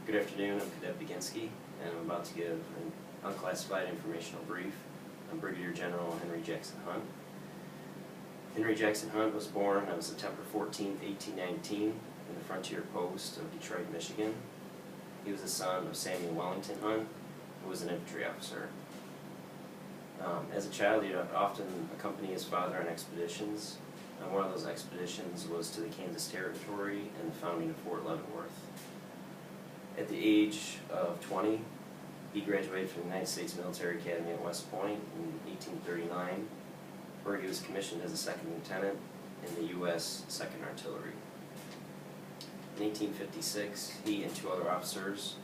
Good afternoon, I'm Cadet Baginski, and I'm about to give an unclassified informational brief on Brigadier General Henry Jackson Hunt. Henry Jackson Hunt was born on September 14, 1819, in the frontier post of Detroit, Michigan. He was the son of Samuel Wellington Hunt, who was an infantry officer. As a child, he would often accompany his father on expeditions. And one of those expeditions was to the Kansas Territory and the founding of Fort Leavenworth. At the age of 20, he graduated from the United States Military Academy at West Point in 1839, where he was commissioned as a second lieutenant in the U.S. 2nd Artillery. In 1856, he and two other officers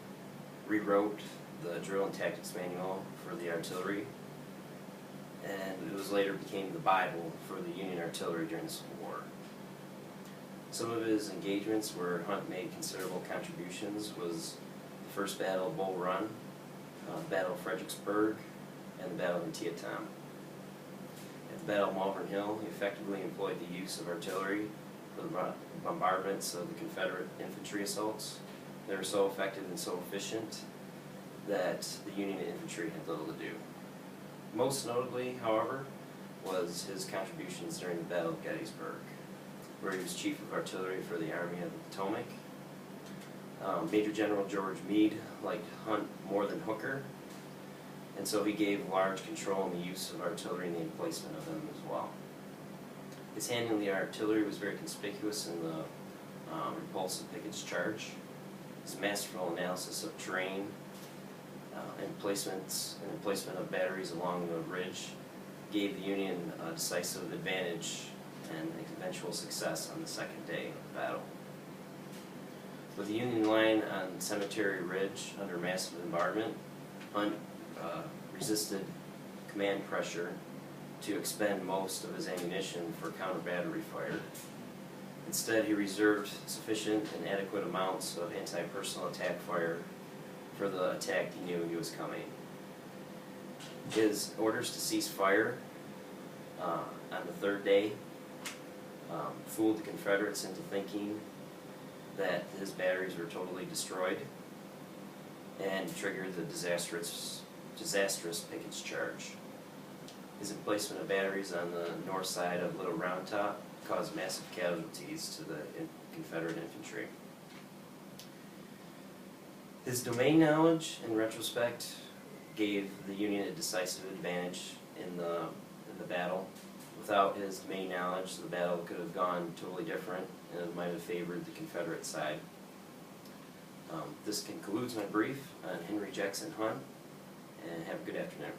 rewrote the drill and tactics manual for the artillery, and it was later became the Bible for the Union artillery during the Civil War. Some of his engagements where Hunt made considerable contributions was the First Battle of Bull Run, Battle of Fredericksburg, and the Battle of Antietam. At the Battle of Malvern Hill, he effectively employed the use of artillery for the bombardments of the Confederate infantry assaults. They were so effective and so efficient that the Union infantry had little to do. Most notably, however, was his contributions during the Battle of Gettysburg, where he was Chief of Artillery for the Army of the Potomac. Major General George Meade liked Hunt more than Hooker, and so he gave large control in the use of artillery and the emplacement of them as well. His handling of the artillery was very conspicuous in the repulsive Pickett's Charge. His masterful analysis of terrain and placement of batteries along the ridge gave the Union a decisive advantage and eventual success on the second day of the battle. With the Union line on Cemetery Ridge under massive bombardment, Hunt resisted command pressure to expend most of his ammunition for counter-battery fire. Instead, he reserved sufficient and adequate amounts of anti-personnel attack fire for the attack he knew he was coming. His orders to cease fire on the third day fooled the Confederates into thinking that his batteries were totally destroyed and triggered the disastrous Pickett's Charge. His emplacement of batteries on the north side of Little Round Top caused massive casualties to the Confederate infantry. His domain knowledge, in retrospect, gave the Union a decisive advantage in the battle. Without his domain knowledge, the battle could have gone totally different, and it might have favored the Confederate side. This concludes my brief on Henry Jackson Hunt, and have a good afternoon.